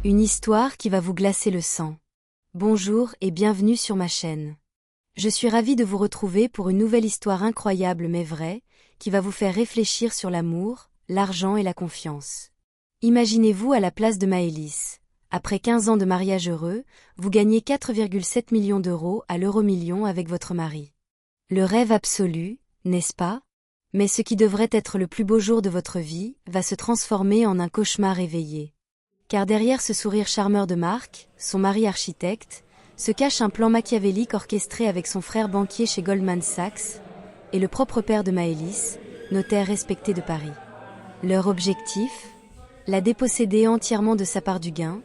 Une histoire qui va vous glacer le sang. Bonjour et bienvenue sur ma chaîne. Je suis ravie de vous retrouver pour une nouvelle histoire incroyable mais vraie, qui va vous faire réfléchir sur l'amour, l'argent et la confiance. Imaginez-vous à la place de Maëlys. Après 15 ans de mariage heureux, vous gagnez 4,7 millions d'euros à l'euro-million avec votre mari. Le rêve absolu, n'est-ce pas? Mais ce qui devrait être le plus beau jour de votre vie, va se transformer en un cauchemar éveillé. Car derrière ce sourire charmeur de Marc, son mari architecte, se cache un plan machiavélique orchestré avec son frère banquier chez Goldman Sachs, et le propre père de Maëlys, notaire respecté de Paris. Leur objectif? La déposséder entièrement de sa part du gain,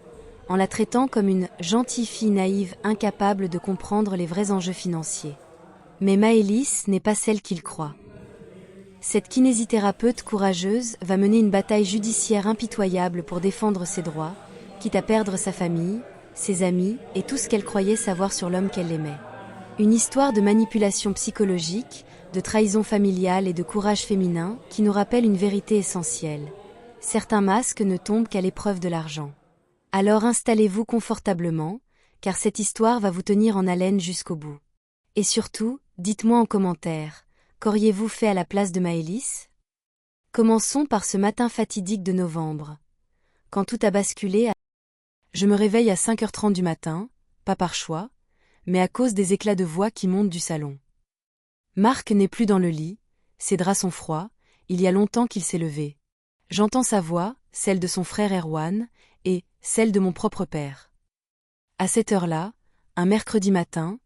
en la traitant comme une gentille fille naïve incapable de comprendre les vrais enjeux financiers. Mais Maëlys n'est pas celle qu'il croit. Cette kinésithérapeute courageuse va mener une bataille judiciaire impitoyable pour défendre ses droits, quitte à perdre sa famille, ses amis et tout ce qu'elle croyait savoir sur l'homme qu'elle aimait. Une histoire de manipulation psychologique, de trahison familiale et de courage féminin qui nous rappelle une vérité essentielle. Certains masques ne tombent qu'à l'épreuve de l'argent. Alors installez-vous confortablement, car cette histoire va vous tenir en haleine jusqu'au bout. Et surtout, dites-moi en commentaire. Qu'auriez-vous fait à la place de Maëlys? Commençons par ce matin fatidique de novembre. Quand tout a basculé, je me réveille à 5h30 du matin, pas par choix, mais à cause des éclats de voix qui montent du salon. Marc n'est plus dans le lit, ses draps sont froids, il y a longtemps qu'il s'est levé. J'entends sa voix, celle de son frère Erwan, et celle de mon propre père. À cette heure-là, un mercredi matin,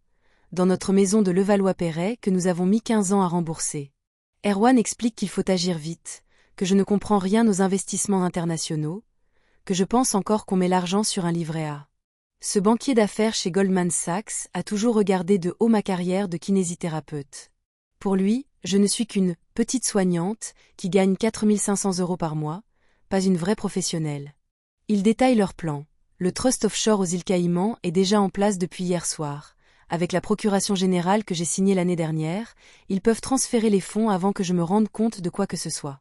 dans notre maison de Levallois-Perret que nous avons mis 15 ans à rembourser. Erwan explique qu'il faut agir vite, que je ne comprends rien aux investissements internationaux, que je pense encore qu'on met l'argent sur un livret A. Ce banquier d'affaires chez Goldman Sachs a toujours regardé de haut ma carrière de kinésithérapeute. Pour lui, je ne suis qu'une petite soignante qui gagne 4 500 € par mois, pas une vraie professionnelle. Il détaille leur plan. Le trust offshore aux îles Caïmans est déjà en place depuis hier soir. Avec la procuration générale que j'ai signée l'année dernière, ils peuvent transférer les fonds avant que je me rende compte de quoi que ce soit.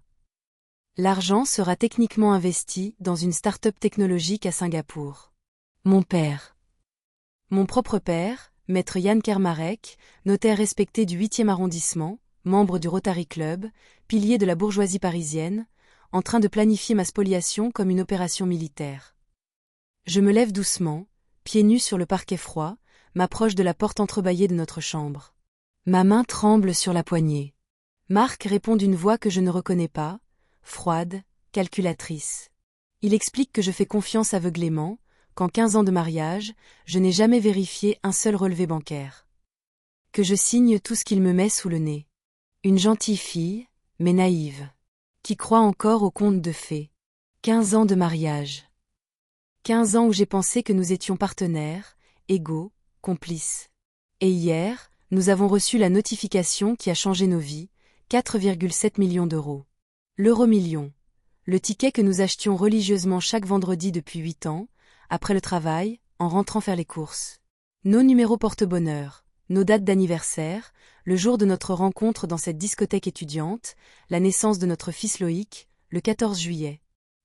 L'argent sera techniquement investi dans une start-up technologique à Singapour. Mon père. Mon propre père, maître Yann Kermarek, notaire respecté du 8e arrondissement, membre du Rotary Club, pilier de la bourgeoisie parisienne, en train de planifier ma spoliation comme une opération militaire. Je me lève doucement, pieds nus sur le parquet froid, m'approche de la porte entrebâillée de notre chambre. Ma main tremble sur la poignée. Marc répond d'une voix que je ne reconnais pas, froide, calculatrice. Il explique que je fais confiance aveuglément, qu'en 15 ans de mariage, je n'ai jamais vérifié un seul relevé bancaire. Que je signe tout ce qu'il me met sous le nez. Une gentille fille, mais naïve, qui croit encore aux contes de fées. 15 ans de mariage. 15 ans où j'ai pensé que nous étions partenaires, égaux, complices. Et hier, nous avons reçu la notification qui a changé nos vies, 4,7 millions d'euros. L'euro-million. Le ticket que nous achetions religieusement chaque vendredi depuis 8 ans, après le travail, en rentrant faire les courses. Nos numéros porte-bonheur, nos dates d'anniversaire, le jour de notre rencontre dans cette discothèque étudiante, la naissance de notre fils Loïc, le 14 juillet.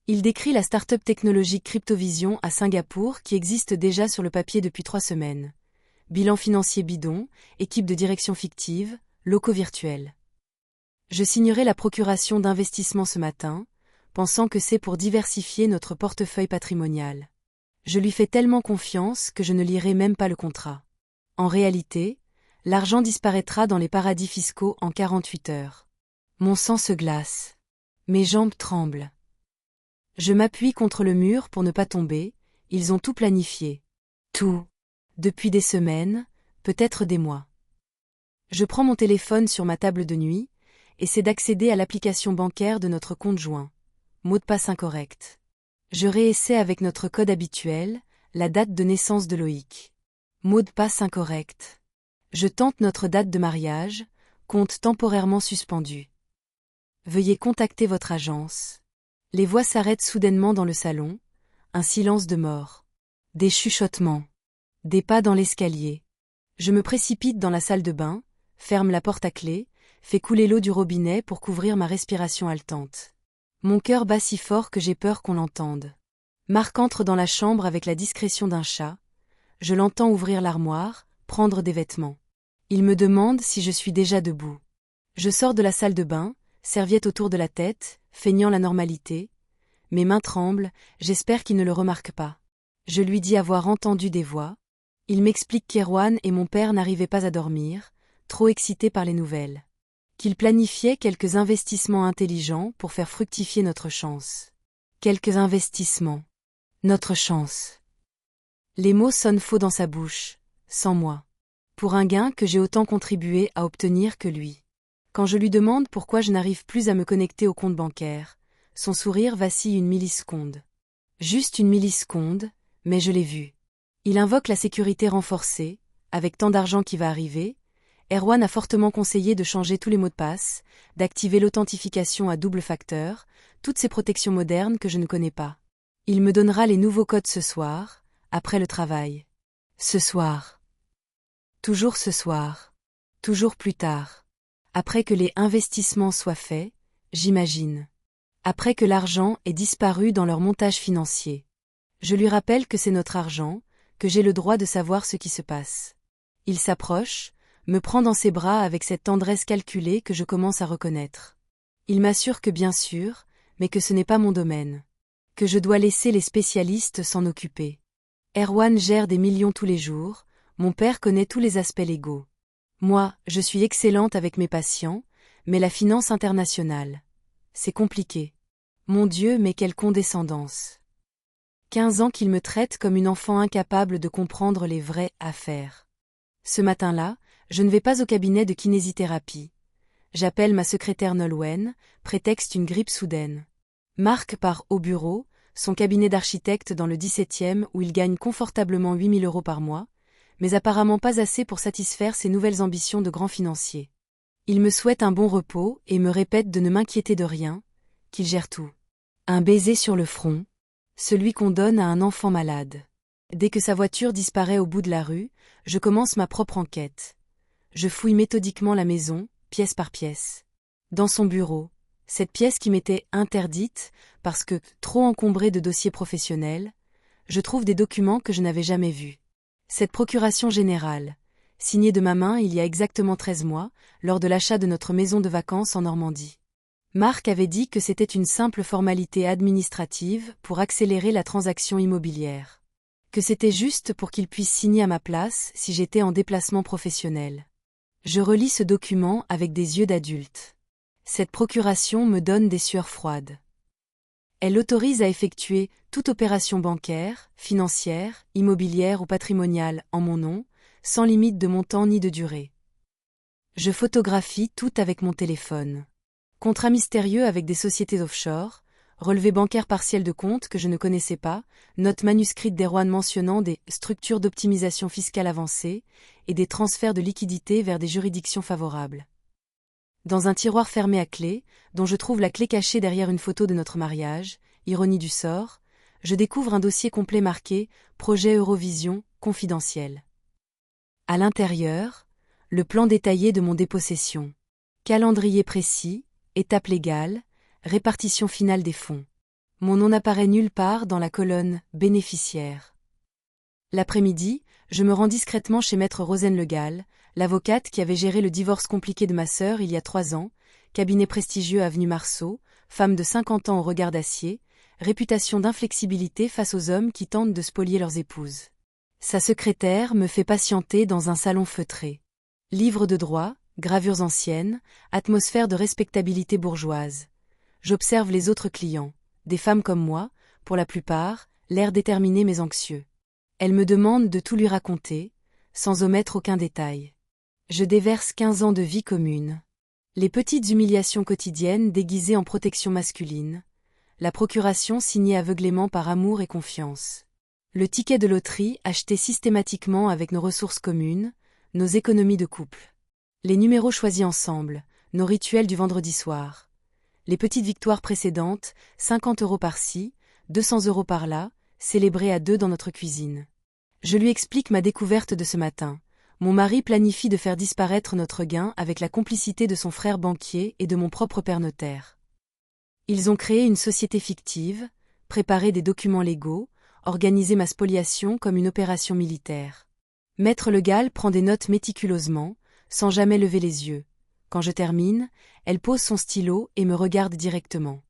Il décrit la start-up technologique Cryptovision à Singapour qui existe déjà sur le papier depuis 3 semaines. Bilan financier bidon, équipe de direction fictive, locaux virtuels. Je signerai la procuration d'investissement ce matin, pensant que c'est pour diversifier notre portefeuille patrimonial. Je lui fais tellement confiance que je ne lirai même pas le contrat. En réalité, l'argent disparaîtra dans les paradis fiscaux en 48 heures. Mon sang se glace. Mes jambes tremblent. Je m'appuie contre le mur pour ne pas tomber, ils ont tout planifié. Tout. Depuis des semaines, peut-être des mois. Je prends mon téléphone sur ma table de nuit, essaie d'accéder à l'application bancaire de notre compte joint. Mot de passe incorrect. Je réessaie avec notre code habituel, la date de naissance de Loïc. Mot de passe incorrect. Je tente notre date de mariage, compte temporairement suspendu. Veuillez contacter votre agence. Les voix s'arrêtent soudainement dans le salon, un silence de mort. Des chuchotements. Des pas dans l'escalier. Je me précipite dans la salle de bain, ferme la porte à clé, fais couler l'eau du robinet pour couvrir ma respiration haletante. Mon cœur bat si fort que j'ai peur qu'on l'entende. Marc entre dans la chambre avec la discrétion d'un chat. Je l'entends ouvrir l'armoire, prendre des vêtements. Il me demande si je suis déjà debout. Je sors de la salle de bain, serviette autour de la tête, feignant la normalité. Mes mains tremblent, j'espère qu'il ne le remarque pas. Je lui dis avoir entendu des voix. Il m'explique qu'Erwan et mon père n'arrivaient pas à dormir, trop excités par les nouvelles. Qu'ils planifiaient quelques investissements intelligents pour faire fructifier notre chance. Quelques investissements. Notre chance. Les mots sonnent faux dans sa bouche, sans moi. Pour un gain que j'ai autant contribué à obtenir que lui. Quand je lui demande pourquoi je n'arrive plus à me connecter au compte bancaire, son sourire vacille une milliseconde. Juste une milliseconde, mais je l'ai vu. Il invoque la sécurité renforcée, avec tant d'argent qui va arriver. Erwan a fortement conseillé de changer tous les mots de passe, d'activer l'authentification à double facteur, toutes ces protections modernes que je ne connais pas. Il me donnera les nouveaux codes ce soir, après le travail. Ce soir. Toujours ce soir. Toujours plus tard. Après que les investissements soient faits, j'imagine. Après que l'argent ait disparu dans leur montage financier. Je lui rappelle que c'est notre argent, que j'ai le droit de savoir ce qui se passe. Il s'approche, me prend dans ses bras avec cette tendresse calculée que je commence à reconnaître. Il m'assure que bien sûr, mais que ce n'est pas mon domaine. Que je dois laisser les spécialistes s'en occuper. Erwan gère des millions tous les jours, mon père connaît tous les aspects légaux. Moi, je suis excellente avec mes patients, mais la finance internationale. C'est compliqué. Mon Dieu, mais quelle condescendance. 15 ans qu'il me traite comme une enfant incapable de comprendre les vraies affaires. Ce matin-là, je ne vais pas au cabinet de kinésithérapie. J'appelle ma secrétaire Nolwenn, prétexte une grippe soudaine. Marc part au bureau, son cabinet d'architecte dans le 17e où il gagne confortablement 8 000 € par mois, mais apparemment pas assez pour satisfaire ses nouvelles ambitions de grand financier. Il me souhaite un bon repos et me répète de ne m'inquiéter de rien, qu'il gère tout. Un baiser sur le front, celui qu'on donne à un enfant malade. Dès que sa voiture disparaît au bout de la rue, je commence ma propre enquête. Je fouille méthodiquement la maison, pièce par pièce. Dans son bureau, cette pièce qui m'était interdite, parce que, trop encombrée de dossiers professionnels, je trouve des documents que je n'avais jamais vus. Cette procuration générale, signée de ma main il y a exactement 13 mois, lors de l'achat de notre maison de vacances en Normandie. Marc avait dit que c'était une simple formalité administrative pour accélérer la transaction immobilière. Que c'était juste pour qu'il puisse signer à ma place si j'étais en déplacement professionnel. Je relis ce document avec des yeux d'adulte. Cette procuration me donne des sueurs froides. Elle autorise à effectuer toute opération bancaire, financière, immobilière ou patrimoniale en mon nom, sans limite de montant ni de durée. Je photographie tout avec mon téléphone. Contrat mystérieux avec des sociétés offshore, relevé bancaire partiel de compte que je ne connaissais pas, note manuscrite d'Erwan mentionnant des structures d'optimisation fiscale avancées et des transferts de liquidités vers des juridictions favorables. Dans un tiroir fermé à clé, dont je trouve la clé cachée derrière une photo de notre mariage, ironie du sort, je découvre un dossier complet marqué « Projet Eurovision, confidentiel ». À l'intérieur, le plan détaillé de mon dépossession. Calendrier précis, étape légale, répartition finale des fonds. Mon nom n'apparaît nulle part dans la colonne « Bénéficiaires ». L'après-midi, je me rends discrètement chez maître Rosen Le Gall, l'avocate qui avait géré le divorce compliqué de ma sœur il y a 3 ans, cabinet prestigieux avenue Marceau, femme de 50 ans au regard d'acier, réputation d'inflexibilité face aux hommes qui tentent de spolier leurs épouses. Sa secrétaire me fait patienter dans un salon feutré. Livres de droit, gravures anciennes, atmosphère de respectabilité bourgeoise. J'observe les autres clients, des femmes comme moi, pour la plupart, l'air déterminé mais anxieux. Elle me demande de tout lui raconter, sans omettre aucun détail. Je déverse 15 ans de vie commune. Les petites humiliations quotidiennes déguisées en protection masculine. La procuration signée aveuglément par amour et confiance. Le ticket de loterie acheté systématiquement avec nos ressources communes, nos économies de couple. Les numéros choisis ensemble, nos rituels du vendredi soir. Les petites victoires précédentes, 50 € par-ci, 200 € par-là, célébrées à 2 dans notre cuisine. Je lui explique ma découverte de ce matin. Mon mari planifie de faire disparaître notre gain avec la complicité de son frère banquier et de mon propre père notaire. Ils ont créé une société fictive, préparer des documents légaux, organiser ma spoliation comme une opération militaire. Maître Legal prend des notes méticuleusement, sans jamais lever les yeux. Quand je termine, elle pose son stylo et me regarde directement.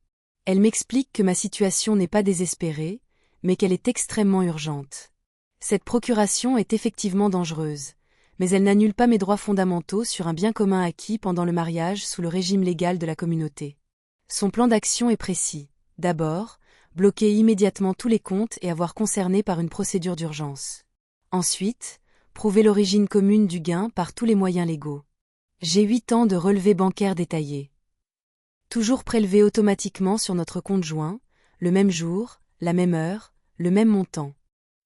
Elle m'explique que ma situation n'est pas désespérée, mais qu'elle est extrêmement urgente. Cette procuration est effectivement dangereuse, mais elle n'annule pas mes droits fondamentaux sur un bien commun acquis pendant le mariage sous le régime légal de la communauté. Son plan d'action est précis. D'abord, bloquer immédiatement tous les comptes et avoir concerné par une procédure d'urgence. Ensuite, prouver l'origine commune du gain par tous les moyens légaux. J'ai 8 ans de relevés bancaires détaillés. Toujours prélevés automatiquement sur notre compte joint, le même jour, la même heure, le même montant.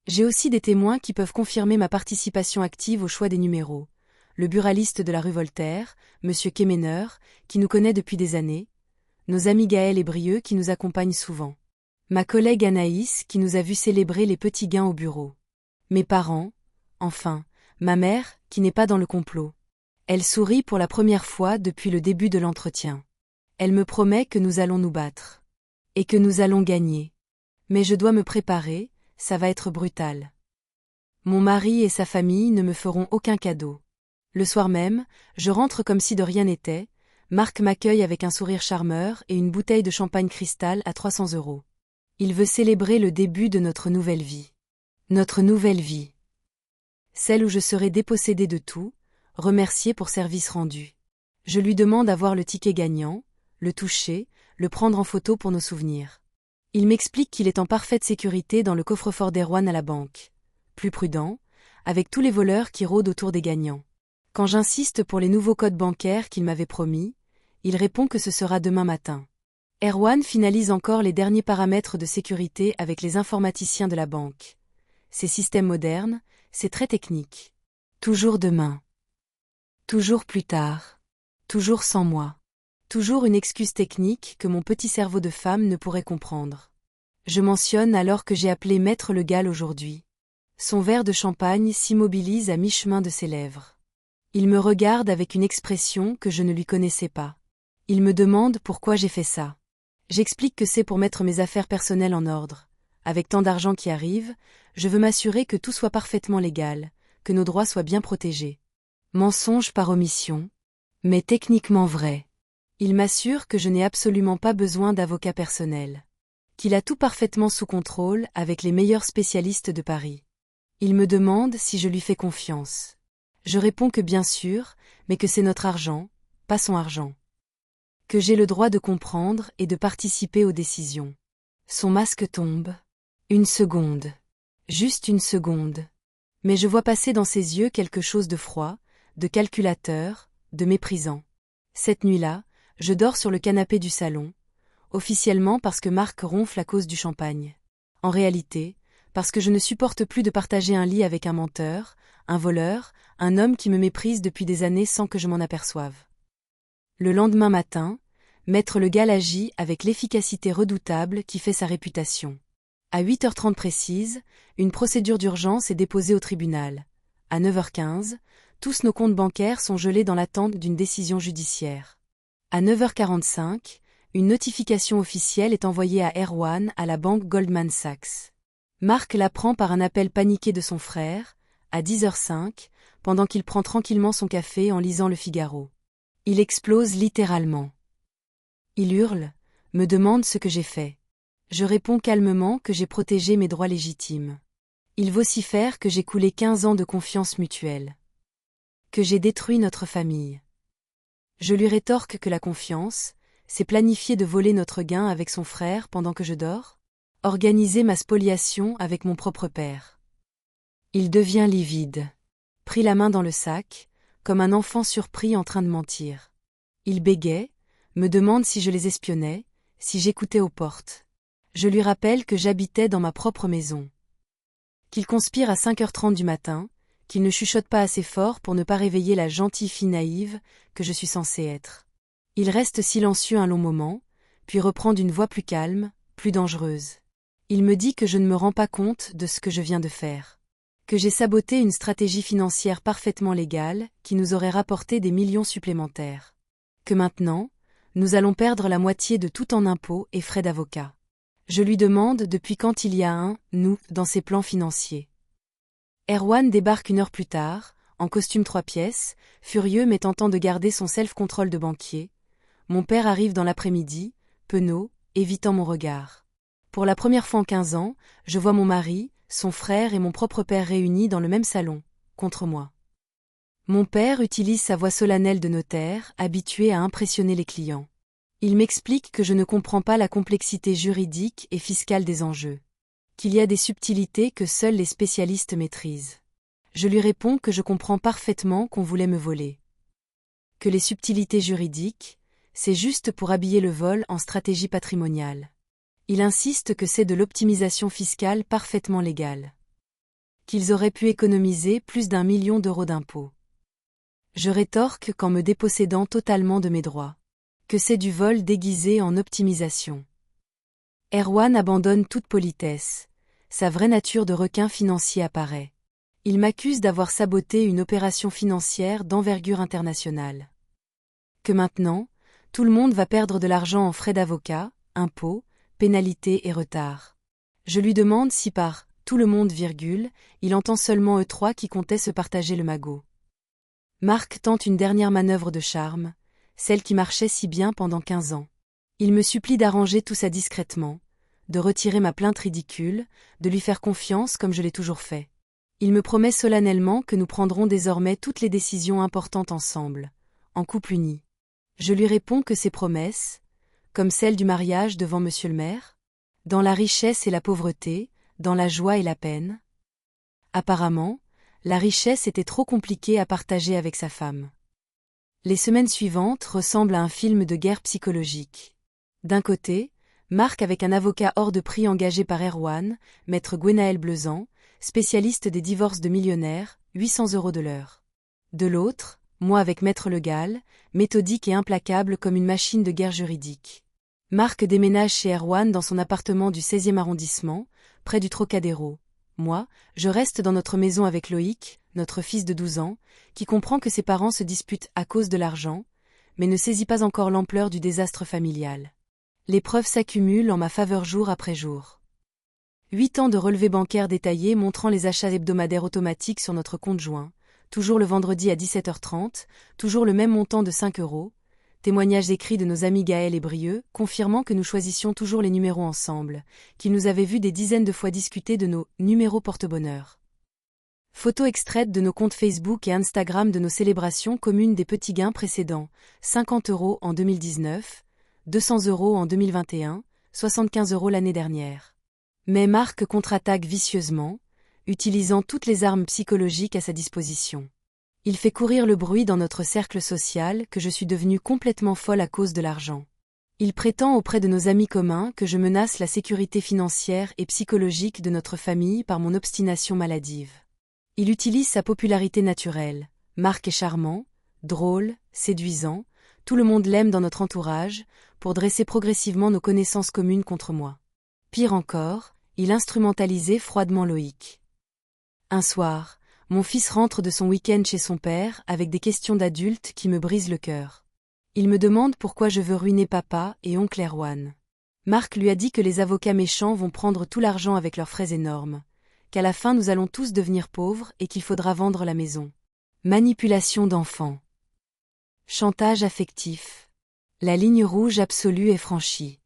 J'ai aussi des témoins qui peuvent confirmer ma participation active au choix des numéros. Le buraliste de la rue Voltaire, M. Kemener, qui nous connaît depuis des années. Nos amis Gaël et Brieux qui nous accompagnent souvent. Ma collègue Anaïs qui nous a vus célébrer les petits gains au bureau. Mes parents, enfin, ma mère qui n'est pas dans le complot. Elle sourit pour la première fois depuis le début de l'entretien. Elle me promet que nous allons nous battre. Et que nous allons gagner. Mais je dois me préparer, ça va être brutal. Mon mari et sa famille ne me feront aucun cadeau. Le soir même, je rentre comme si de rien n'était. Marc m'accueille avec un sourire charmeur et une bouteille de champagne cristal à 300 €. Il veut célébrer le début de notre nouvelle vie. Notre nouvelle vie. Celle où je serai dépossédée de tout, remerciée pour service rendu. Je lui demande à voir le ticket gagnant, le toucher, le prendre en photo pour nos souvenirs. Il m'explique qu'il est en parfaite sécurité dans le coffre-fort d'Erwan à la banque. Plus prudent, avec tous les voleurs qui rôdent autour des gagnants. Quand j'insiste pour les nouveaux codes bancaires qu'il m'avait promis, il répond que ce sera demain matin. Erwan finalise encore les derniers paramètres de sécurité avec les informaticiens de la banque. Ces systèmes modernes, c'est très technique. Toujours demain. Toujours plus tard. Toujours sans moi. Toujours une excuse technique que mon petit cerveau de femme ne pourrait comprendre. Je mentionne alors que j'ai appelé Maître Legal aujourd'hui. Son verre de champagne s'immobilise à mi-chemin de ses lèvres. Il me regarde avec une expression que je ne lui connaissais pas. Il me demande pourquoi j'ai fait ça. J'explique que c'est pour mettre mes affaires personnelles en ordre. Avec tant d'argent qui arrive, je veux m'assurer que tout soit parfaitement légal, que nos droits soient bien protégés. Mensonge par omission, mais techniquement vrai. Il m'assure que je n'ai absolument pas besoin d'avocat personnel. Qu'il a tout parfaitement sous contrôle avec les meilleurs spécialistes de Paris. Il me demande si je lui fais confiance. Je réponds que bien sûr, mais que c'est notre argent, pas son argent. Que j'ai le droit de comprendre et de participer aux décisions. Son masque tombe. Une seconde. Juste une seconde. Mais je vois passer dans ses yeux quelque chose de froid, de calculateur, de méprisant. Cette nuit-là, je dors sur le canapé du salon, officiellement parce que Marc ronfle à cause du champagne. En réalité, parce que je ne supporte plus de partager un lit avec un menteur, un voleur, un homme qui me méprise depuis des années sans que je m'en aperçoive. Le lendemain matin, Maître Legal agit avec l'efficacité redoutable qui fait sa réputation. À 8h30 précise, une procédure d'urgence est déposée au tribunal. À 9h15, tous nos comptes bancaires sont gelés dans l'attente d'une décision judiciaire. À 9h45, une notification officielle est envoyée à Erwan à la banque Goldman Sachs. Marc l'apprend par un appel paniqué de son frère, à 10h05, pendant qu'il prend tranquillement son café en lisant Le Figaro. Il explose littéralement. Il hurle, me demande ce que j'ai fait. Je réponds calmement que j'ai protégé mes droits légitimes. Il vocifère que j'ai coulé 15 ans de confiance mutuelle. Que j'ai détruit notre famille. Je lui rétorque que la confiance, c'est planifier de voler notre gain avec son frère pendant que je dors, organiser ma spoliation avec mon propre père. Il devient livide. Pris la main dans le sac, comme un enfant surpris en train de mentir. Il bégaie, me demande si je les espionnais, si j'écoutais aux portes. Je lui rappelle que j'habitais dans ma propre maison. Qu'il conspire à 5h30 du matin, qu'il ne chuchote pas assez fort pour ne pas réveiller la gentille fille naïve que je suis censée être. Il reste silencieux un long moment, puis reprend d'une voix plus calme, plus dangereuse. Il me dit que je ne me rends pas compte de ce que je viens de faire. Que j'ai saboté une stratégie financière parfaitement légale qui nous aurait rapporté des millions supplémentaires. Que maintenant, nous allons perdre la moitié de tout en impôts et frais d'avocat. Je lui demande depuis quand il y a un « nous » dans ses plans financiers. Erwan débarque 1 heure plus tard, en costume 3 pièces, furieux mais tentant de garder son self-control de banquier. Mon père arrive dans l'après-midi, penaud, évitant mon regard. Pour la première fois en 15 ans, je vois mon mari, son frère et mon propre père réunis dans le même salon, contre moi. Mon père utilise sa voix solennelle de notaire, habitué à impressionner les clients. Il m'explique que je ne comprends pas la complexité juridique et fiscale des enjeux. Qu'il y a des subtilités que seuls les spécialistes maîtrisent. Je lui réponds que je comprends parfaitement qu'on voulait me voler. Que les subtilités juridiques, c'est juste pour habiller le vol en stratégie patrimoniale. Il insiste que c'est de l'optimisation fiscale parfaitement légale. Qu'ils auraient pu économiser plus d'1 million d'euros d'impôts. Je rétorque qu'en me dépossédant totalement de mes droits. Que c'est du vol déguisé en optimisation. Erwan abandonne toute politesse. Sa vraie nature de requin financier apparaît. Il m'accuse d'avoir saboté une opération financière d'envergure internationale. Que maintenant, tout le monde va perdre de l'argent en frais d'avocat, impôts, pénalités et retards. Je lui demande si par « tout le monde », il entend seulement eux trois qui comptaient se partager le magot. Marc tente une dernière manœuvre de charme, celle qui marchait si bien pendant 15 ans. Il me supplie d'arranger tout ça discrètement, de retirer ma plainte ridicule, de lui faire confiance comme je l'ai toujours fait. Il me promet solennellement que nous prendrons désormais toutes les décisions importantes ensemble, en couple uni. Je lui réponds que ces promesses, comme celle du mariage devant monsieur le maire, dans la richesse et la pauvreté, dans la joie et la peine. Apparemment, la richesse était trop compliquée à partager avec sa femme. Les semaines suivantes ressemblent à un film de guerre psychologique. D'un côté, Marc avec un avocat hors de prix engagé par Erwan, maître Gwenaël Bleuzan, spécialiste des divorces de millionnaires, 800 € de l'heure. De l'autre, moi avec maître Legal, méthodique et implacable comme une machine de guerre juridique. Marc déménage chez Erwan dans son appartement du 16e arrondissement, près du Trocadéro. Moi, je reste dans notre maison avec Loïc, notre fils de 12 ans, qui comprend que ses parents se disputent à cause de l'argent, mais ne saisit pas encore l'ampleur du désastre familial. Les preuves s'accumulent en ma faveur jour après jour. 8 ans de relevés bancaires détaillés montrant les achats hebdomadaires automatiques sur notre compte joint, toujours le vendredi à 17h30, toujours le même montant de 5 €, témoignages écrits de nos amis Gaël et Brieux, confirmant que nous choisissions toujours les numéros ensemble, qu'ils nous avaient vu des dizaines de fois discuter de nos numéros porte-bonheur. Photos extraites de nos comptes Facebook et Instagram de nos célébrations communes des petits gains précédents, 50 € en 2019, 200 € en 2021, 75 € l'année dernière. Mais Marc contre-attaque vicieusement, utilisant toutes les armes psychologiques à sa disposition. Il fait courir le bruit dans notre cercle social que je suis devenue complètement folle à cause de l'argent. Il prétend auprès de nos amis communs que je menace la sécurité financière et psychologique de notre famille par mon obstination maladive. Il utilise sa popularité naturelle. Marc est charmant, drôle, séduisant, tout le monde l'aime dans notre entourage, pour dresser progressivement nos connaissances communes contre moi. Pire encore, il instrumentalisait froidement Loïc. Un soir, mon fils rentre de son week-end chez son père avec des questions d'adulte qui me brisent le cœur. Il me demande pourquoi je veux ruiner papa et oncle Erwan. Marc lui a dit que les avocats méchants vont prendre tout l'argent avec leurs frais énormes, qu'à la fin nous allons tous devenir pauvres et qu'il faudra vendre la maison. Manipulation d'enfants. Chantage affectif. La ligne rouge absolue est franchie.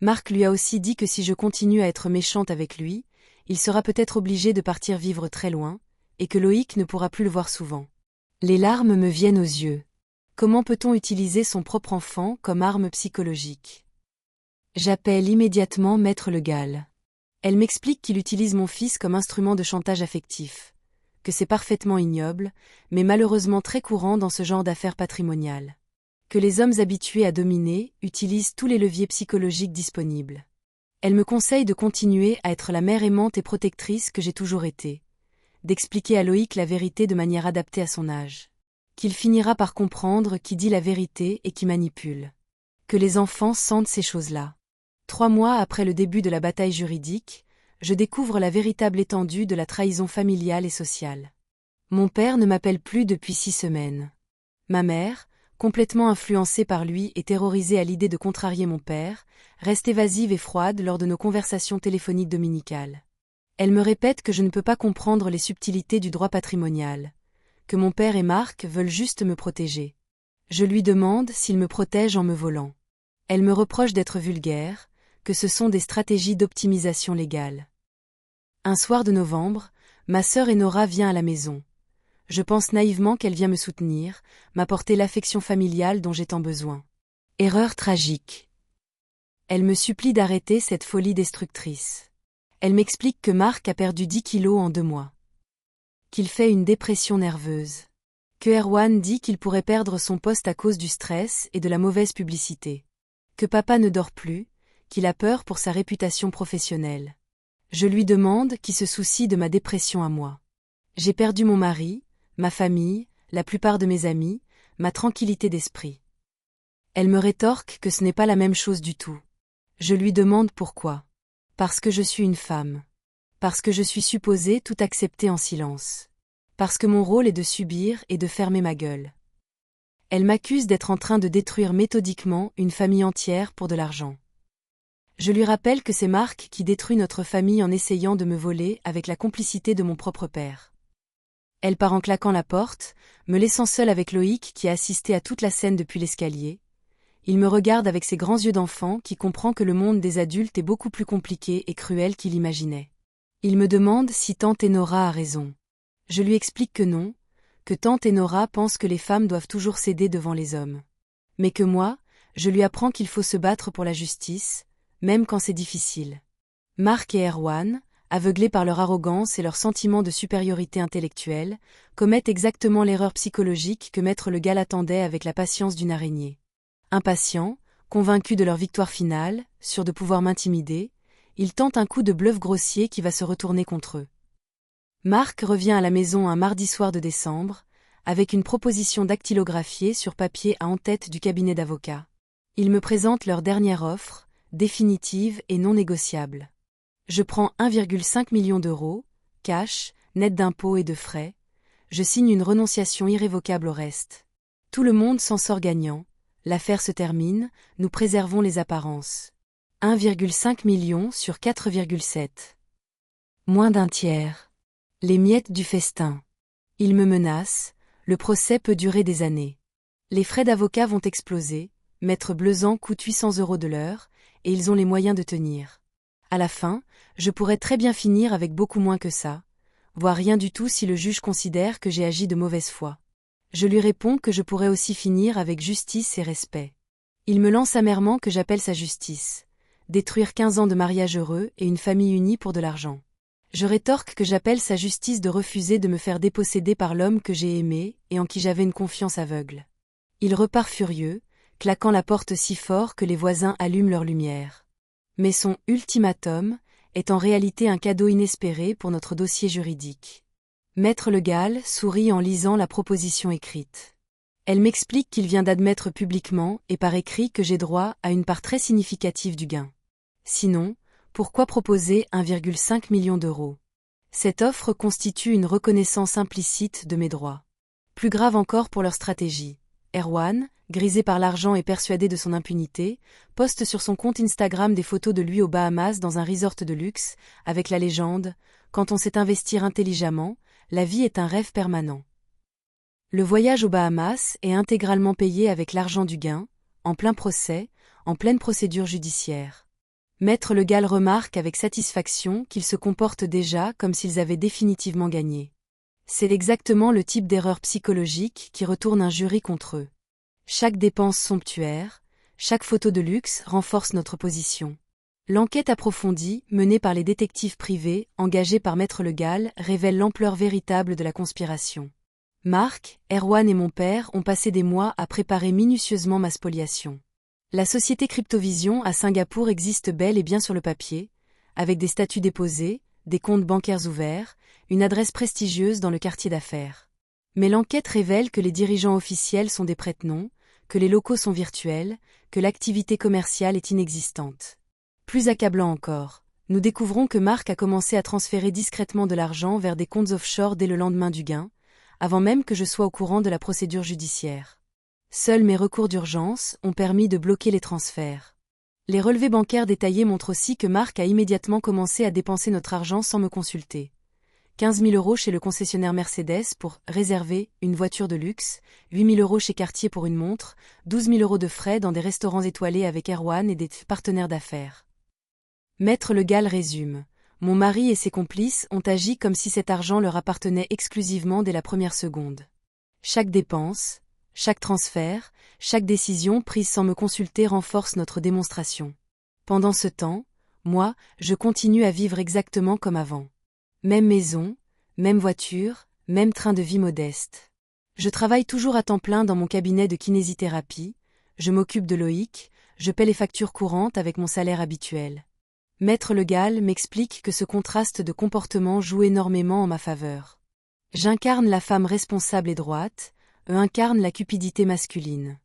Marc lui a aussi dit que si je continue à être méchante avec lui, il sera peut-être obligé de partir vivre très loin, et que Loïc ne pourra plus le voir souvent. Les larmes me viennent aux yeux. Comment peut-on utiliser son propre enfant comme arme psychologique? J'appelle immédiatement maître Legal. Elle m'explique qu'il utilise mon fils comme instrument de chantage affectif, que c'est parfaitement ignoble, mais malheureusement très courant dans ce genre d'affaires patrimoniales. Que les hommes habitués à dominer utilisent tous les leviers psychologiques disponibles. Elle me conseille de continuer à être la mère aimante et protectrice que j'ai toujours été, d'expliquer à Loïc la vérité de manière adaptée à son âge. Qu'il finira par comprendre qui dit la vérité et qui manipule. Que les enfants sentent ces choses-là. 3 mois après le début de la bataille juridique, je découvre la véritable étendue de la trahison familiale et sociale. Mon père ne m'appelle plus depuis 6 semaines. Ma mère, Complètement influencée par lui et terrorisée à l'idée de contrarier mon père, reste évasive et froide lors de nos conversations téléphoniques dominicales. Elle me répète que je ne peux pas comprendre les subtilités du droit patrimonial, que mon père et Marc veulent juste me protéger. Je lui demande s'ils me protègent en me volant. Elle me reproche d'être vulgaire, que ce sont des stratégies d'optimisation légale. Un soir de novembre, ma sœur Enora vient à la maison. Je pense naïvement qu'elle vient me soutenir, m'apporter l'affection familiale dont j'ai tant besoin. Erreur tragique. Elle me supplie d'arrêter cette folie destructrice. Elle m'explique que Marc a perdu 10 kilos en 2 mois. Qu'il fait une dépression nerveuse. Que Erwan dit qu'il pourrait perdre son poste à cause du stress et de la mauvaise publicité. Que papa ne dort plus, qu'il a peur pour sa réputation professionnelle. Je lui demande qui se soucie de ma dépression à moi. J'ai perdu mon mari, ma famille, la plupart de mes amis, ma tranquillité d'esprit. Elle me rétorque que ce n'est pas la même chose du tout. Je lui demande pourquoi. Parce que je suis une femme. Parce que je suis supposée tout accepter en silence. Parce que mon rôle est de subir et de fermer ma gueule. Elle m'accuse d'être en train de détruire méthodiquement une famille entière pour de l'argent. Je lui rappelle que c'est Marc qui détruit notre famille en essayant de me voler avec la complicité de mon propre père. Elle part en claquant la porte, me laissant seule avec Loïc qui a assisté à toute la scène depuis l'escalier. Il me regarde avec ses grands yeux d'enfant qui comprend que le monde des adultes est beaucoup plus compliqué et cruel qu'il imaginait. Il me demande si tante Enora a raison. Je lui explique que non, que tante Enora pense que les femmes doivent toujours céder devant les hommes. Mais que moi, je lui apprends qu'il faut se battre pour la justice, même quand c'est difficile. Marc et Erwan, aveuglés par leur arrogance et leur sentiment de supériorité intellectuelle, commettent exactement l'erreur psychologique que Maître Le Gall attendait avec la patience d'une araignée. Impatients, convaincus de leur victoire finale, sûrs de pouvoir m'intimider, ils tentent un coup de bluff grossier qui va se retourner contre eux. Marc revient à la maison un mardi soir de décembre, avec une proposition dactylographiée sur papier à en-tête du cabinet d'avocats. Ils me présentent leur dernière offre, définitive et non négociable. Je prends 1,5 million d'euros, cash, net d'impôts et de frais. Je signe une renonciation irrévocable au reste. Tout le monde s'en sort gagnant. L'affaire se termine, nous préservons les apparences. 1,5 million sur 4,7. Moins d'un tiers. Les miettes du festin. Ils me menacent, le procès peut durer des années. Les frais d'avocat vont exploser, Maître Bleuzan coûte 800 € de l'heure, et ils ont les moyens de tenir. À la fin, je pourrais très bien finir avec beaucoup moins que ça, voire rien du tout si le juge considère que j'ai agi de mauvaise foi. Je lui réponds que je pourrais aussi finir avec justice et respect. Il me lance amèrement que j'appelle sa justice. Détruire 15 ans de mariage heureux et une famille unie pour de l'argent. Je rétorque que j'appelle sa justice de refuser de me faire déposséder par l'homme que j'ai aimé et en qui j'avais une confiance aveugle. Il repart furieux, claquant la porte si fort que les voisins allument leur lumière. Mais son « ultimatum » est en réalité un cadeau inespéré pour notre dossier juridique. Maître Le Gall sourit en lisant la proposition écrite. Elle m'explique qu'il vient d'admettre publiquement et par écrit que j'ai droit à une part très significative du gain. Sinon, pourquoi proposer 1,5 million d'euros? Cette offre constitue une reconnaissance implicite de mes droits. Plus grave encore pour leur stratégie. Erwan, grisé par l'argent et persuadé de son impunité, poste sur son compte Instagram des photos de lui aux Bahamas dans un resort de luxe, avec la légende « Quand on sait investir intelligemment, la vie est un rêve permanent ». Le voyage aux Bahamas est intégralement payé avec l'argent du gain, en plein procès, en pleine procédure judiciaire. Maître Le Gall remarque avec satisfaction qu'ils se comportent déjà comme s'ils avaient définitivement gagné. C'est exactement le type d'erreur psychologique qui retourne un jury contre eux. Chaque dépense somptuaire, chaque photo de luxe renforce notre position. L'enquête approfondie, menée par les détectives privés, engagés par Maître Le Gall, révèle l'ampleur véritable de la conspiration. Marc, Erwan et mon père ont passé des mois à préparer minutieusement ma spoliation. La société Cryptovision à Singapour existe bel et bien sur le papier, avec des statuts déposés, des comptes bancaires ouverts, une adresse prestigieuse dans le quartier d'affaires. Mais l'enquête révèle que les dirigeants officiels sont des prête-noms, que les locaux sont virtuels, que l'activité commerciale est inexistante. Plus accablant encore, nous découvrons que Marc a commencé à transférer discrètement de l'argent vers des comptes offshore dès le lendemain du gain, avant même que je sois au courant de la procédure judiciaire. Seuls mes recours d'urgence ont permis de bloquer les transferts. Les relevés bancaires détaillés montrent aussi que Marc a immédiatement commencé à dépenser notre argent sans me consulter. 15 000 € chez le concessionnaire Mercedes pour réserver une voiture de luxe, 8 000 € chez Cartier pour une montre, 12 000 € de frais dans des restaurants étoilés avec Erwan et des partenaires d'affaires. Maître Le Gall résume. Mon mari et ses complices ont agi comme si cet argent leur appartenait exclusivement dès la première seconde. Chaque dépense, chaque transfert, chaque décision prise sans me consulter renforce notre démonstration. Pendant ce temps, moi, je continue à vivre exactement comme avant. Même maison, même voiture, même train de vie modeste. Je travaille toujours à temps plein dans mon cabinet de kinésithérapie, je m'occupe de Loïc, je paie les factures courantes avec mon salaire habituel. Maître Le Gall m'explique que ce contraste de comportement joue énormément en ma faveur. J'incarne la femme responsable et droite, eux incarnent la cupidité masculine.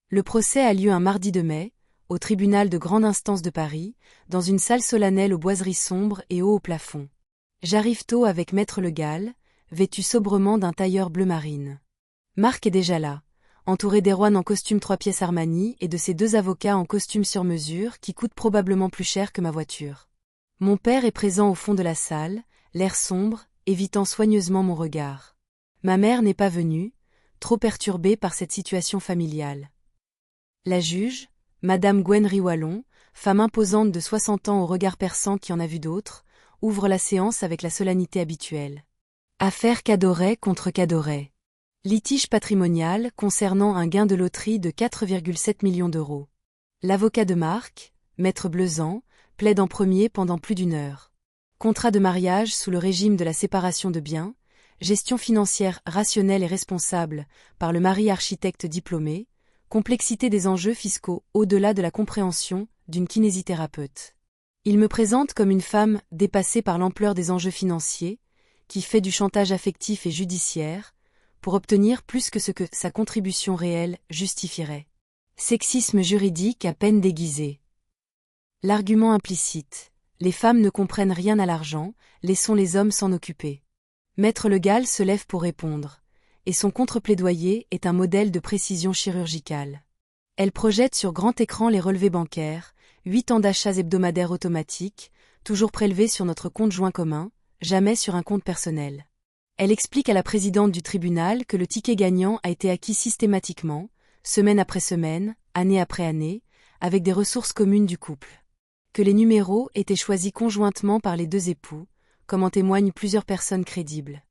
Le procès a lieu un mardi de mai, au tribunal de grande instance de Paris, dans une salle solennelle aux boiseries sombres et haut au plafond. J'arrive tôt avec Maître Le Gall, vêtu sobrement d'un tailleur bleu marine. Marc est déjà là, entouré d'Erwan en costume 3 pièces Armani et de ses 2 avocats en costume sur mesure qui coûtent probablement plus cher que ma voiture. Mon père est présent au fond de la salle, l'air sombre, évitant soigneusement mon regard. Ma mère n'est pas venue, trop perturbée par cette situation familiale. La juge, Madame Gwen Riwallon, femme imposante de 60 ans au regard perçant qui en a vu d'autres, ouvre la séance avec la solennité habituelle. Affaire Cadoret contre Cadoret. Litige patrimonial concernant un gain de loterie de 4,7 millions d'euros. L'avocat de Marc, Maître Bleuzan, plaide en premier pendant plus d'1 heure. Contrat de mariage sous le régime de la séparation de biens, gestion financière rationnelle et responsable par le mari architecte diplômé, complexité des enjeux fiscaux au-delà de la compréhension d'une kinésithérapeute. Il me présente comme une femme dépassée par l'ampleur des enjeux financiers, qui fait du chantage affectif et judiciaire, pour obtenir plus que ce que sa contribution réelle justifierait. Sexisme juridique à peine déguisé. L'argument implicite. Les femmes ne comprennent rien à l'argent, laissons les hommes s'en occuper. Maître Le Gall se lève pour répondre, et son contre-plaidoyer est un modèle de précision chirurgicale. Elle projette sur grand écran les relevés bancaires, 8 ans d'achats hebdomadaires automatiques, toujours prélevés sur notre compte joint commun, jamais sur un compte personnel. Elle explique à la présidente du tribunal que le ticket gagnant a été acquis systématiquement, semaine après semaine, année après année, avec des ressources communes du couple. Que les numéros étaient choisis conjointement par les 2 époux, comme en témoignent plusieurs personnes crédibles.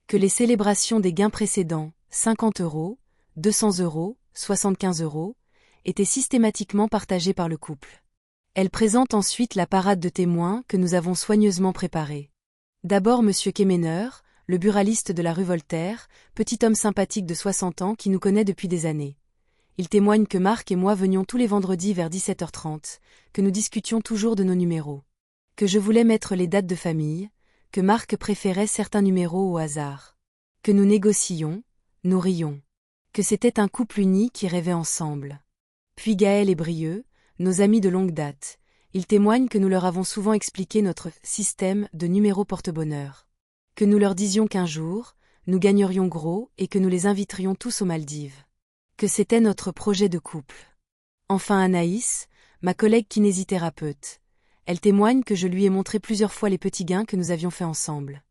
Que les célébrations des gains précédents, 50 €, 200 €, 75 €, étaient systématiquement partagées par le couple. Elle présente ensuite la parade de témoins que nous avons soigneusement préparée. D'abord Monsieur Kemener, le buraliste de la rue Voltaire, petit homme sympathique de 60 ans qui nous connaît depuis des années. Il témoigne que Marc et moi venions tous les vendredis vers 17h30, que nous discutions toujours de nos numéros. Que je voulais mettre les dates de famille, que Marc préférait certains numéros au hasard. Que nous négocions, nous rions. Que c'était un couple uni qui rêvait ensemble. Puis Gaël et Brieux, nos amis de longue date, ils témoignent que nous leur avons souvent expliqué notre système de numéros porte-bonheur. Que nous leur disions qu'un jour, nous gagnerions gros et que nous les inviterions tous aux Maldives. Que c'était notre projet de couple. Enfin Anaïs, ma collègue kinésithérapeute. Elle témoigne que je lui ai montré plusieurs fois les petits gains que nous avions faits ensemble.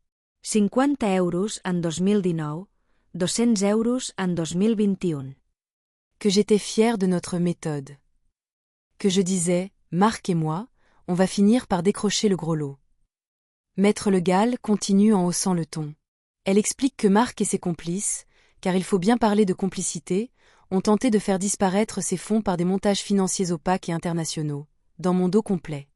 50 € en 2019, 200 € en 2021. Que j'étais fière de notre méthode. Que je disais, Marc et moi, on va finir par décrocher le gros lot. Maître Le Gall continue en haussant le ton. Elle explique que Marc et ses complices, car il faut bien parler de complicité, ont tenté de faire disparaître ces fonds par des montages financiers opaques et internationaux, dans mon dos complet.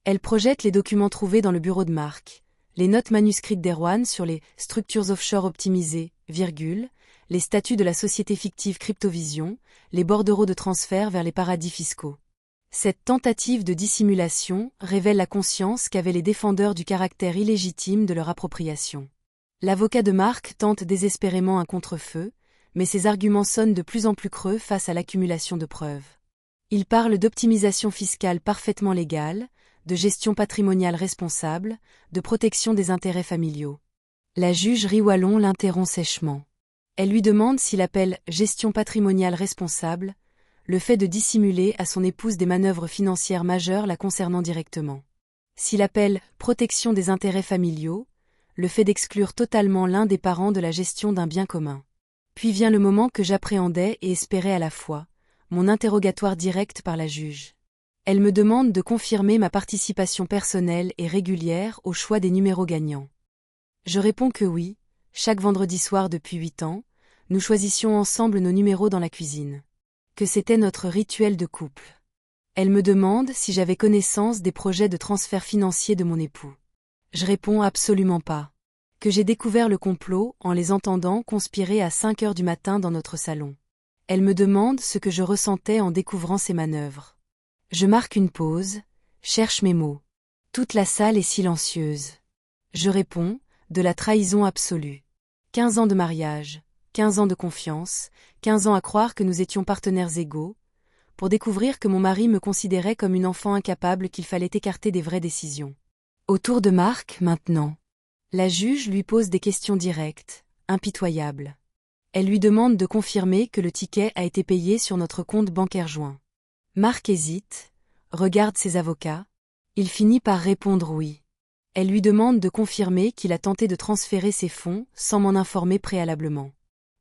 Elle projette les documents trouvés dans le bureau de Marc, les notes manuscrites d'Erwan sur les structures offshore optimisées, les statuts de la société fictive Cryptovision, les bordereaux de transfert vers les paradis fiscaux. Cette tentative de dissimulation révèle la conscience qu'avaient les défendeurs du caractère illégitime de leur appropriation. L'avocat de Marc tente désespérément un contre-feu, mais ses arguments sonnent de plus en plus creux face à l'accumulation de preuves. Il parle d'optimisation fiscale parfaitement légale, de gestion patrimoniale responsable, de protection des intérêts familiaux. La juge Riwallon l'interrompt sèchement. Elle lui demande s'il appelle « gestion patrimoniale responsable » le fait de dissimuler à son épouse des manœuvres financières majeures la concernant directement. S'il appelle « protection des intérêts familiaux » le fait d'exclure totalement l'un des parents de la gestion d'un bien commun. Puis vient le moment que j'appréhendais et espérais à la fois, mon interrogatoire direct par la juge. Elle me demande de confirmer ma participation personnelle et régulière au choix des numéros gagnants. Je réponds que oui, chaque vendredi soir depuis 8 ans, nous choisissions ensemble nos numéros dans la cuisine. Que c'était notre rituel de couple. Elle me demande si j'avais connaissance des projets de transfert financier de mon époux. Je réponds absolument pas. Que j'ai découvert le complot en les entendant conspirer à 5 heures du matin dans notre salon. Elle me demande ce que je ressentais en découvrant ces manœuvres. Je marque une pause, cherche mes mots. Toute la salle est silencieuse. Je réponds, de la trahison absolue. 15 ans de mariage, 15 ans de confiance, 15 ans à croire que nous étions partenaires égaux, pour découvrir que mon mari me considérait comme une enfant incapable qu'il fallait écarter des vraies décisions. Autour de Marc, maintenant. La juge lui pose des questions directes, impitoyables. Elle lui demande de confirmer que le ticket a été payé sur notre compte bancaire joint. Marc hésite, regarde ses avocats. Il finit par répondre oui. Elle lui demande de confirmer qu'il a tenté de transférer ses fonds sans m'en informer préalablement.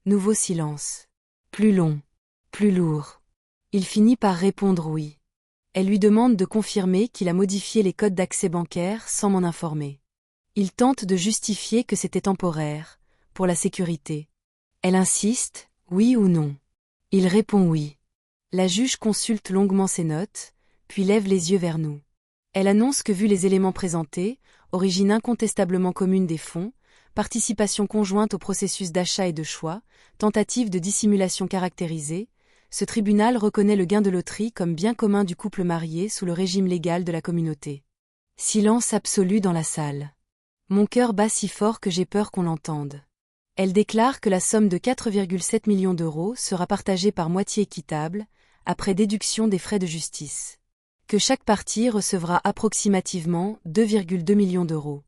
Nouveau silence. Plus long. Plus lourd. Il finit par répondre oui. Elle lui demande de confirmer qu'il a modifié les codes d'accès bancaire sans m'en informer. Il tente de justifier que c'était temporaire, pour la sécurité. Elle insiste, oui ou non. Il répond oui. La juge consulte longuement ses notes, puis lève les yeux vers nous. Elle annonce que vu les éléments présentés, origine incontestablement commune des fonds, participation conjointe au processus d'achat et de choix, tentative de dissimulation caractérisée, ce tribunal reconnaît le gain de loterie comme bien commun du couple marié sous le régime légal de la communauté. Silence absolu dans la salle. Mon cœur bat si fort que j'ai peur qu'on l'entende. Elle déclare que la somme de 4,7 millions d'euros sera partagée par moitié équitable, après déduction des frais de justice. Que chaque partie recevra approximativement 2,2 millions d'euros.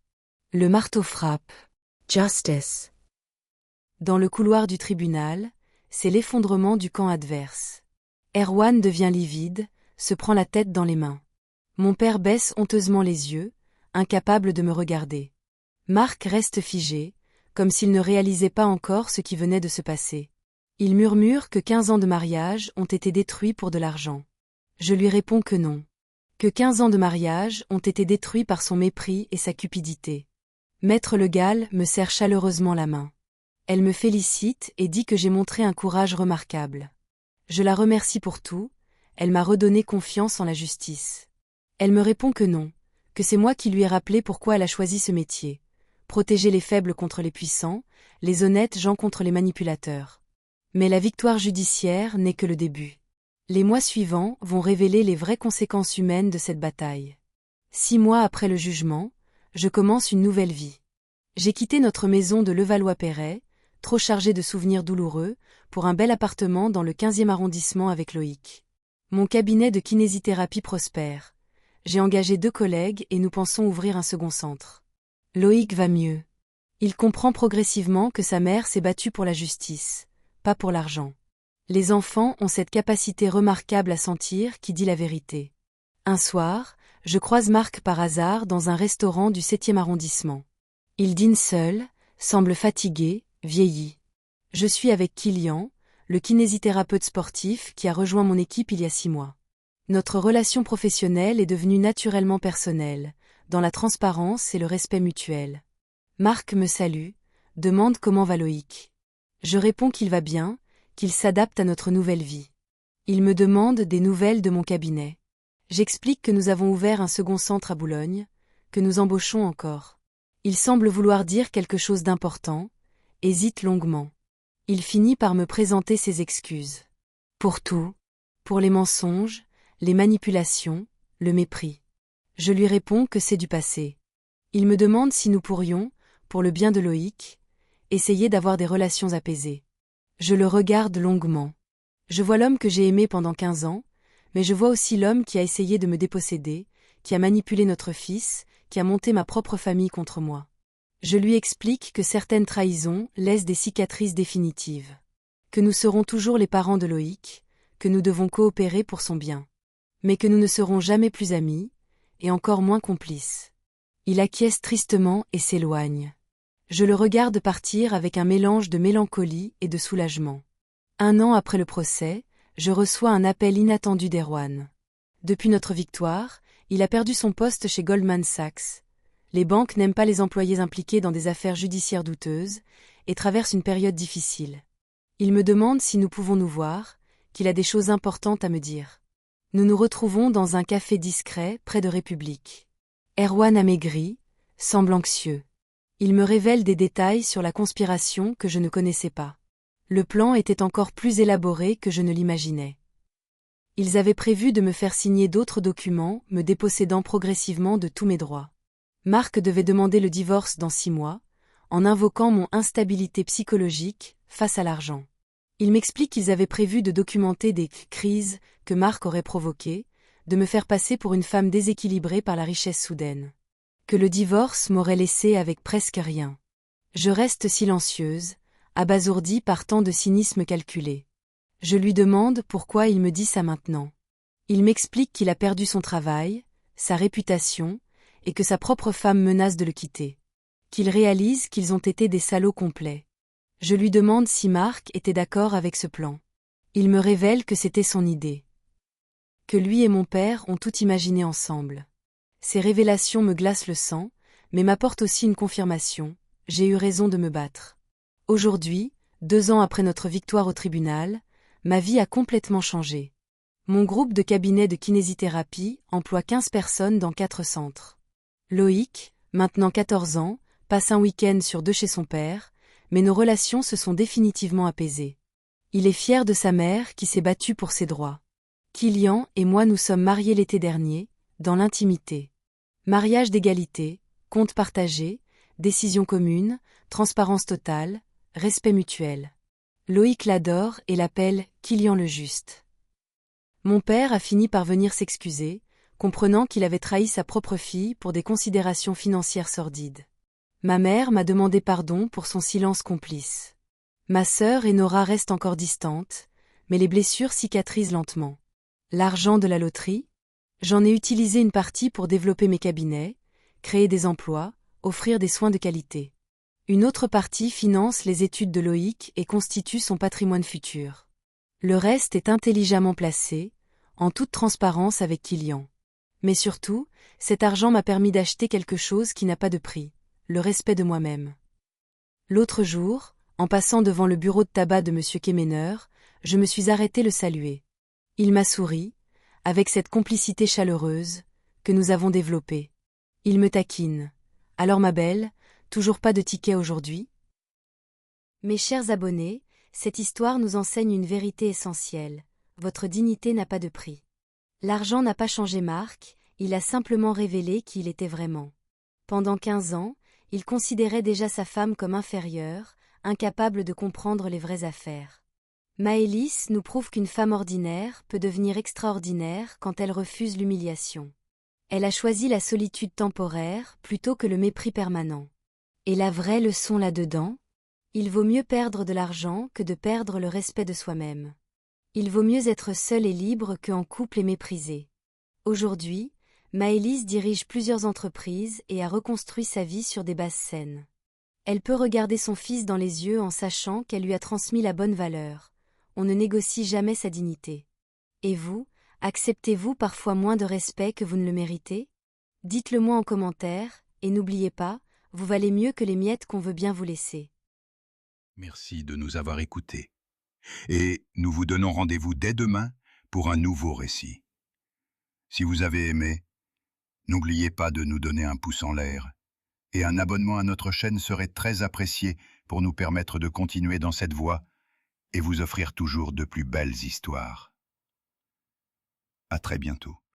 Le marteau frappe. Justice. Dans le couloir du tribunal, c'est l'effondrement du camp adverse. Erwan devient livide, se prend la tête dans les mains. Mon père baisse honteusement les yeux, incapable de me regarder. Marc reste figé, comme s'il ne réalisait pas encore ce qui venait de se passer. Il murmure que 15 ans de mariage ont été détruits pour de l'argent. Je lui réponds que non. Que 15 ans de mariage ont été détruits par son mépris et sa cupidité. Maître Le Gall me serre chaleureusement la main. Elle me félicite et dit que j'ai montré un courage remarquable. Je la remercie pour tout, elle m'a redonné confiance en la justice. Elle me répond que non, que c'est moi qui lui ai rappelé pourquoi elle a choisi ce métier. Protéger les faibles contre les puissants, les honnêtes gens contre les manipulateurs. Mais la victoire judiciaire n'est que le début. Les mois suivants vont révéler les vraies conséquences humaines de cette bataille. 6 mois après le jugement, je commence une nouvelle vie. J'ai quitté notre maison de Levallois-Perret, trop chargée de souvenirs douloureux, pour un bel appartement dans le 15e arrondissement avec Loïc. Mon cabinet de kinésithérapie prospère. J'ai engagé 2 collègues et nous pensons ouvrir un second centre. Loïc va mieux. Il comprend progressivement que sa mère s'est battue pour la justice, pas pour l'argent. Les enfants ont cette capacité remarquable à sentir qui dit la vérité. Un soir, je croise Marc par hasard dans un restaurant du 7e arrondissement. Il dîne seul, semble fatigué, vieilli. Je suis avec Kylian, le kinésithérapeute sportif qui a rejoint mon équipe il y a 6 mois. Notre relation professionnelle est devenue naturellement personnelle, dans la transparence et le respect mutuel. Marc me salue, demande comment va Loïc. Je réponds qu'il va bien, qu'il s'adapte à notre nouvelle vie. Il me demande des nouvelles de mon cabinet. J'explique que nous avons ouvert un second centre à Boulogne, que nous embauchons encore. Il semble vouloir dire quelque chose d'important, hésite longuement. Il finit par me présenter ses excuses. Pour tout, pour les mensonges, les manipulations, le mépris. Je lui réponds que c'est du passé. Il me demande si nous pourrions, pour le bien de Loïc, essayer d'avoir des relations apaisées. Je le regarde longuement. Je vois l'homme que j'ai aimé pendant 15 ans, mais je vois aussi l'homme qui a essayé de me déposséder, qui a manipulé notre fils, qui a monté ma propre famille contre moi. Je lui explique que certaines trahisons laissent des cicatrices définitives. Que nous serons toujours les parents de Loïc, que nous devons coopérer pour son bien. Mais que nous ne serons jamais plus amis, et encore moins complices. Il acquiesce tristement et s'éloigne. Je le regarde partir avec un mélange de mélancolie et de soulagement. 1 an après le procès, je reçois un appel inattendu d'Erwan. Depuis notre victoire, il a perdu son poste chez Goldman Sachs. Les banques n'aiment pas les employés impliqués dans des affaires judiciaires douteuses et traversent une période difficile. Il me demande si nous pouvons nous voir, qu'il a des choses importantes à me dire. Nous nous retrouvons dans un café discret près de République. Erwan a maigri, semble anxieux. Il me révèle des détails sur la conspiration que je ne connaissais pas. Le plan était encore plus élaboré que je ne l'imaginais. Ils avaient prévu de me faire signer d'autres documents, me dépossédant progressivement de tous mes droits. Marc devait demander le divorce dans 6 mois, en invoquant mon instabilité psychologique face à l'argent. Il m'explique qu'ils avaient prévu de documenter des crises que Marc aurait provoquées, de me faire passer pour une femme déséquilibrée par la richesse soudaine. Que le divorce m'aurait laissé avec presque rien. Je reste silencieuse, abasourdie par tant de cynisme calculé. Je lui demande pourquoi il me dit ça maintenant. Il m'explique qu'il a perdu son travail, sa réputation, et que sa propre femme menace de le quitter. Qu'il réalise qu'ils ont été des salauds complets. Je lui demande si Marc était d'accord avec ce plan. Il me révèle que c'était son idée. Que lui et mon père ont tout imaginé ensemble. Ces révélations me glacent le sang, mais m'apportent aussi une confirmation, j'ai eu raison de me battre. Aujourd'hui, 2 ans après notre victoire au tribunal, ma vie a complètement changé. Mon groupe de cabinet de kinésithérapie emploie 15 personnes dans 4 centres. Loïc, maintenant 14 ans, passe un week-end sur 2 chez son père, mais nos relations se sont définitivement apaisées. Il est fier de sa mère qui s'est battue pour ses droits. Kylian et moi nous sommes mariés l'été dernier, dans l'intimité. Mariage d'égalité, compte partagé, décision commune, transparence totale, respect mutuel. Loïc l'adore et l'appelle Kylian le Juste. Mon père a fini par venir s'excuser, comprenant qu'il avait trahi sa propre fille pour des considérations financières sordides. Ma mère m'a demandé pardon pour son silence complice. Ma sœur et Nora restent encore distantes, mais les blessures cicatrisent lentement. L'argent de la loterie? J'en ai utilisé une partie pour développer mes cabinets, créer des emplois, offrir des soins de qualité. Une autre partie finance les études de Loïc et constitue son patrimoine futur. Le reste est intelligemment placé, en toute transparence avec Kylian. Mais surtout, cet argent m'a permis d'acheter quelque chose qui n'a pas de prix, le respect de moi-même. L'autre jour, en passant devant le bureau de tabac de M. Kemener, je me suis arrêtée le saluer. Il m'a souri, avec cette complicité chaleureuse que nous avons développée. Il me taquine. Alors ma belle, toujours pas de ticket aujourd'hui? Mes chers abonnés, cette histoire nous enseigne une vérité essentielle. Votre dignité n'a pas de prix. L'argent n'a pas changé Marc, il a simplement révélé qui il était vraiment. Pendant 15 ans, il considérait déjà sa femme comme inférieure, incapable de comprendre les vraies affaires. Maëlys nous prouve qu'une femme ordinaire peut devenir extraordinaire quand elle refuse l'humiliation. Elle a choisi la solitude temporaire plutôt que le mépris permanent. Et la vraie leçon là-dedans? Il vaut mieux perdre de l'argent que de perdre le respect de soi-même. Il vaut mieux être seul et libre qu'en couple et méprisé. Aujourd'hui, Maëlys dirige plusieurs entreprises et a reconstruit sa vie sur des bases saines. Elle peut regarder son fils dans les yeux en sachant qu'elle lui a transmis la bonne valeur. On ne négocie jamais sa dignité. Et vous, acceptez-vous parfois moins de respect que vous ne le méritez? Dites-le moi en commentaire, et n'oubliez pas, vous valez mieux que les miettes qu'on veut bien vous laisser. Merci de nous avoir écoutés. Et nous vous donnons rendez-vous dès demain pour un nouveau récit. Si vous avez aimé, n'oubliez pas de nous donner un pouce en l'air. Et un abonnement à notre chaîne serait très apprécié pour nous permettre de continuer dans cette voie et vous offrir toujours de plus belles histoires. À très bientôt.